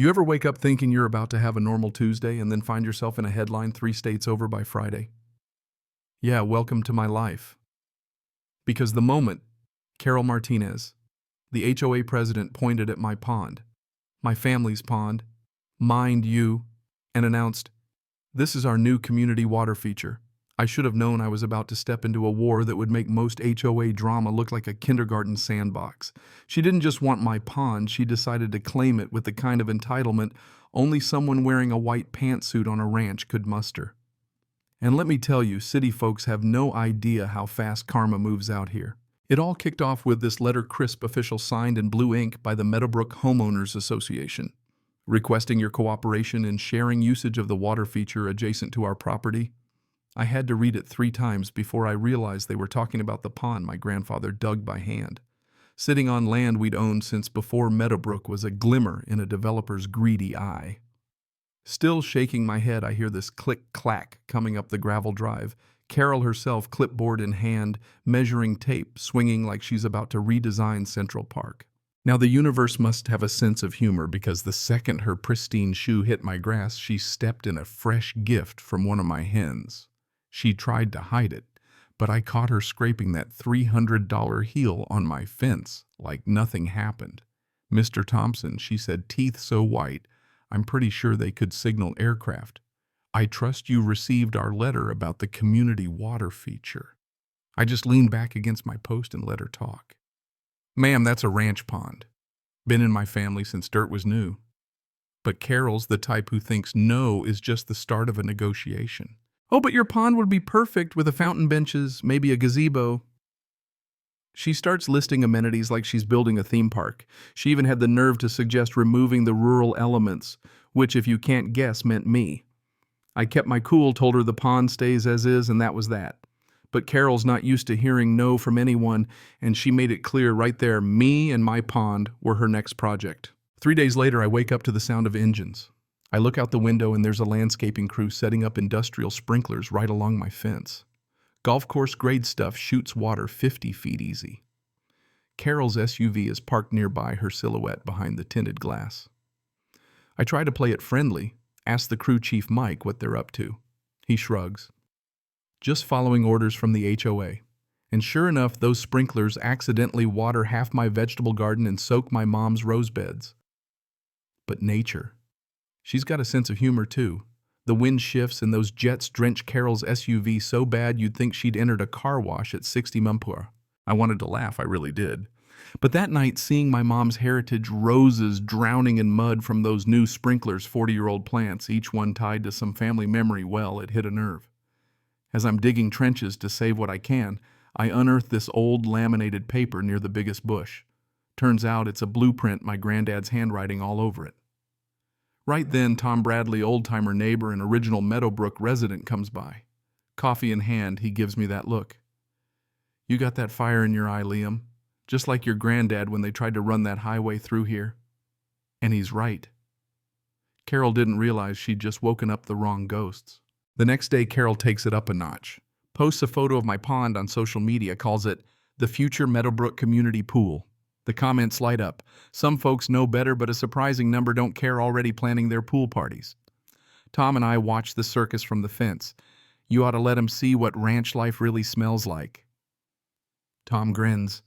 You ever wake up thinking you're about to have a normal Tuesday and then find yourself in a headline 3 states over by Friday? Yeah, welcome to my life. Because the moment Carol Martinez, the HOA president, pointed at my pond, my family's pond, mind you, and announced, "This is our new community water feature," I should have known I was about to step into a war that would make most HOA drama look like a kindergarten sandbox. She didn't just want my pond, she decided to claim it with the kind of entitlement only someone wearing a white pantsuit on a ranch could muster. And let me tell you, city folks have no idea how fast karma moves out here. It all kicked off with this letter crisp official signed in blue ink by the Meadowbrook Homeowners Association, requesting your cooperation in sharing usage of the water feature adjacent to our property. I had to read it 3 times before I realized they were talking about the pond my grandfather dug by hand, sitting on land we'd owned since before Meadowbrook was a glimmer in a developer's greedy eye. Still shaking my head, I hear this click-clack coming up the gravel drive, Carol herself, clipboard in hand, measuring tape, swinging like she's about to redesign Central Park. Now the universe must have a sense of humor, because the second her pristine shoe hit my grass, she stepped in a fresh gift from one of my hens. She tried to hide it, but I caught her scraping that $300 heel on my fence like nothing happened. "Mr. Thompson," she said, teeth so white, I'm pretty sure they could signal aircraft, "I trust you received our letter about the community water feature." I just leaned back against my post and let her talk. "Ma'am, that's a ranch pond. Been in my family since dirt was new." But Carol's the type who thinks no is just the start of a negotiation. "Oh, but your pond would be perfect with a fountain benches, maybe a gazebo." She starts listing amenities like she's building a theme park. She even had the nerve to suggest removing the rural elements, which, if you can't guess, meant me. I kept my cool, told her the pond stays as is, and that was that. But Carol's not used to hearing no from anyone, and she made it clear right there me and my pond were her next project. 3 days later, I wake up to the sound of engines. I look out the window and there's a landscaping crew setting up industrial sprinklers right along my fence. Golf course grade stuff shoots water 50 feet easy. Carol's SUV is parked nearby, her silhouette behind the tinted glass. I try to play it friendly, ask the crew chief Mike what they're up to. He shrugs. "Just following orders from the HOA. And sure enough, those sprinklers accidentally water half my vegetable garden and soak my mom's rose beds." But nature. She's got a sense of humor too. The wind shifts and those jets drench Carol's SUV so bad you'd think she'd entered a car wash at 60 mph. I wanted to laugh, I really did. But that night, seeing my mom's heritage roses drowning in mud from those new sprinklers, 40-year-old plants, each one tied to some family memory, well, it hit a nerve. As I'm digging trenches to save what I can, I unearth this old laminated paper near the biggest bush. Turns out it's a blueprint, my granddad's handwriting all over it. Right then, Tom Bradley, old-timer neighbor and original Meadowbrook resident, comes by. Coffee in hand, he gives me that look. "You got that fire in your eye, Liam, just like your granddad when they tried to run that highway through here." And he's right. Carol didn't realize she'd just woken up the wrong ghosts. The next day, Carol takes it up a notch. Posts a photo of my pond on social media, calls it the future Meadowbrook community pool. The comments light up. Some folks know better, but a surprising number don't care, already planning their pool parties. Tom and I watch the circus from the fence. "You ought to let 'em see what ranch life really smells like." Tom grins,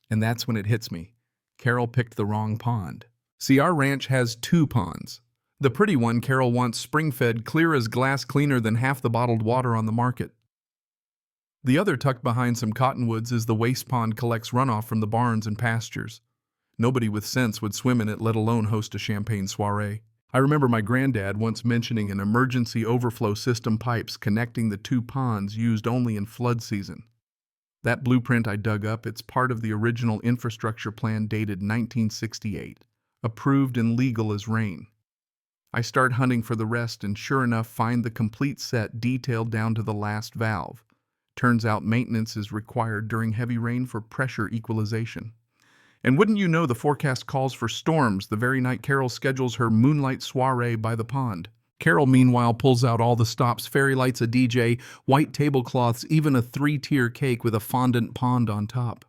and that's when it hits me. Carol picked the wrong pond. See, our ranch has 2 ponds. The pretty one Carol wants spring-fed, clear as glass, cleaner than half the bottled water on the market. The other, tucked behind some cottonwoods, is the waste pond, collects runoff from the barns and pastures. Nobody with sense would swim in it, let alone host a champagne soiree. I remember my granddad once mentioning an emergency overflow system, pipes connecting the 2 ponds used only in flood season. That blueprint I dug up, it's part of the original infrastructure plan dated 1968, approved and legal as rain. I start hunting for the rest and sure enough find the complete set detailed down to the last valve. Turns out maintenance is required during heavy rain for pressure equalization. And wouldn't you know, the forecast calls for storms the very night Carol schedules her moonlight soiree by the pond. Carol, meanwhile, pulls out all the stops, fairy lights, a DJ, white tablecloths, even a 3-tier cake with a fondant pond on top.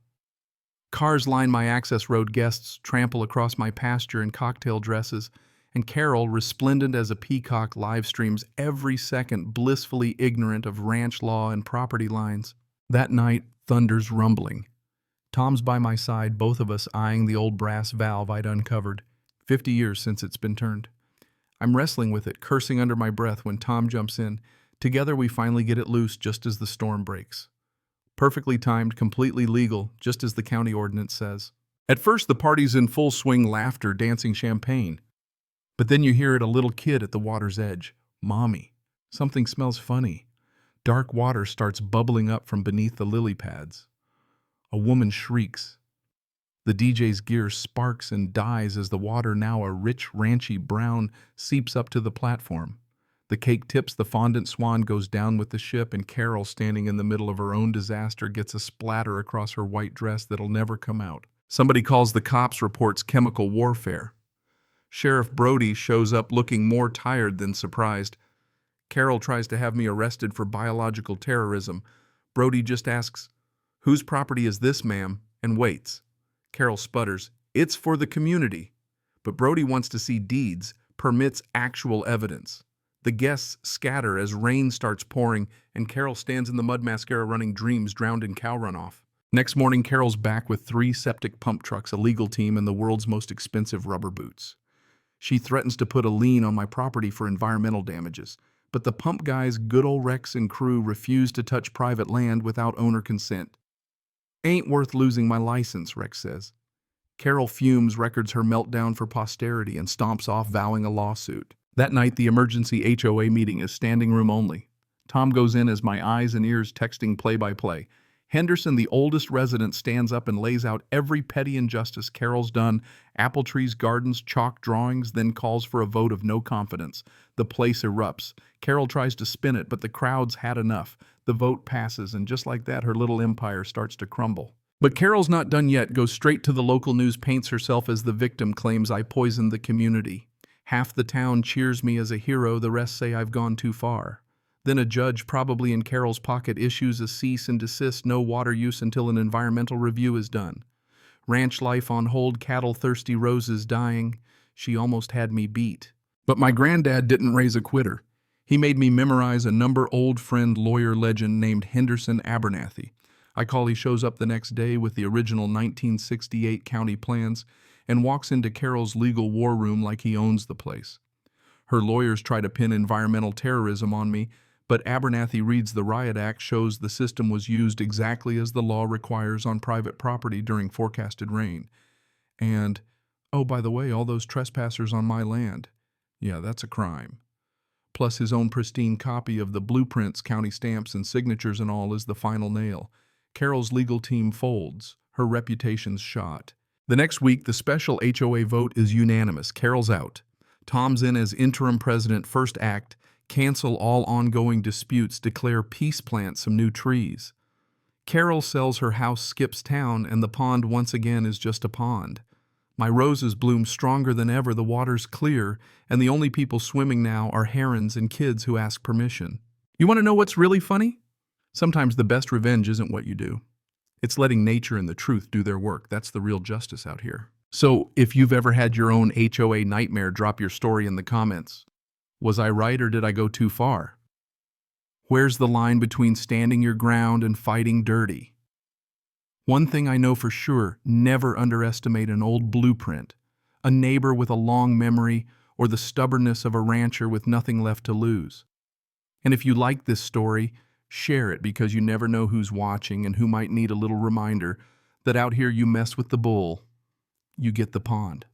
Cars line my access road, guests trample across my pasture in cocktail dresses, and Carol, resplendent as a peacock, live streams every second, blissfully ignorant of ranch law and property lines. That night, thunder's rumbling. Tom's by my side, both of us eyeing the old brass valve I'd uncovered. 50 years since it's been turned. I'm wrestling with it, cursing under my breath when Tom jumps in. Together we finally get it loose just as the storm breaks. Perfectly timed, completely legal, just as the county ordinance says. At first the party's in full swing, laughter, dancing champagne. But then you hear it, a little kid at the water's edge. Mommy. Something smells funny. Dark water starts bubbling up from beneath the lily pads. A woman shrieks. The DJ's gear sparks and dies as the water, now a rich, ranchy brown, seeps up to the platform. The cake tips, the fondant swan goes down with the ship, and Carol, standing in the middle of her own disaster, gets a splatter across her white dress that'll never come out. Somebody calls the cops, reports chemical warfare. Sheriff Brody shows up looking more tired than surprised. Carol tries to have me arrested for biological terrorism. Brody just asks, "Whose property is this, ma'am?" and waits. Carol sputters, "It's for the community." But Brody wants to see deeds, permits, actual evidence. The guests scatter as rain starts pouring, and Carol stands in the mud mascara running dreams drowned in cow runoff. Next morning, Carol's back with 3 septic pump trucks, a legal team, and the world's most expensive rubber boots. She threatens to put a lien on my property for environmental damages, but the pump guys, good old Rex and crew, refuse to touch private land without owner consent. "Ain't worth losing my license," Rex says. Carol fumes, records her meltdown for posterity, and stomps off, vowing a lawsuit. That night, the emergency HOA meeting is standing room only. Tom goes in as my eyes and ears texting play-by-play. Henderson, the oldest resident, stands up and lays out every petty injustice Carol's done: apple trees, gardens, chalk drawings, then calls for a vote of no confidence. The place erupts. Carol tries to spin it, but the crowd's had enough. The vote passes, and just like that, her little empire starts to crumble. But Carol's not done yet. Goes straight to the local news, paints herself as the victim, claims I poisoned the community. Half the town cheers me as a hero, the rest say I've gone too far. Then a judge, probably in Carol's pocket, issues a cease and desist, no water use until an environmental review is done. Ranch life on hold, cattle thirsty, roses dying. She almost had me beat. But my granddad didn't raise a quitter. He made me memorize a number, old friend, lawyer legend named Henderson Abernathy. I call, he shows up the next day with the original 1968 county plans and walks into Carol's legal war room like he owns the place. Her lawyers try to pin environmental terrorism on me, but Abernathy reads the Riot Act, shows the system was used exactly as the law requires on private property during forecasted rain. And, oh, by the way, all those trespassers on my land. Yeah, that's a crime. Plus his own pristine copy of the blueprints, county stamps, and signatures and all is the final nail. Carol's legal team folds. Her reputation's shot. The next week, the special HOA vote is unanimous. Carol's out. Tom's in as interim president. First act: cancel all ongoing disputes, declare peace, plant some new trees. Carol sells her house, skips town, and the pond once again is just a pond. My roses bloom stronger than ever, the water's clear, and the only people swimming now are herons and kids who ask permission. You want to know what's really funny? Sometimes the best revenge isn't what you do. It's letting nature and the truth do their work. That's the real justice out here. So, if you've ever had your own HOA nightmare, drop your story in the comments. Was I right, or did I go too far? Where's the line between standing your ground and fighting dirty? One thing I know for sure: never underestimate an old blueprint, a neighbor with a long memory, or the stubbornness of a rancher with nothing left to lose. And if you like this story, share it, because you never know who's watching and who might need a little reminder that out here you mess with the bull, you get the pond.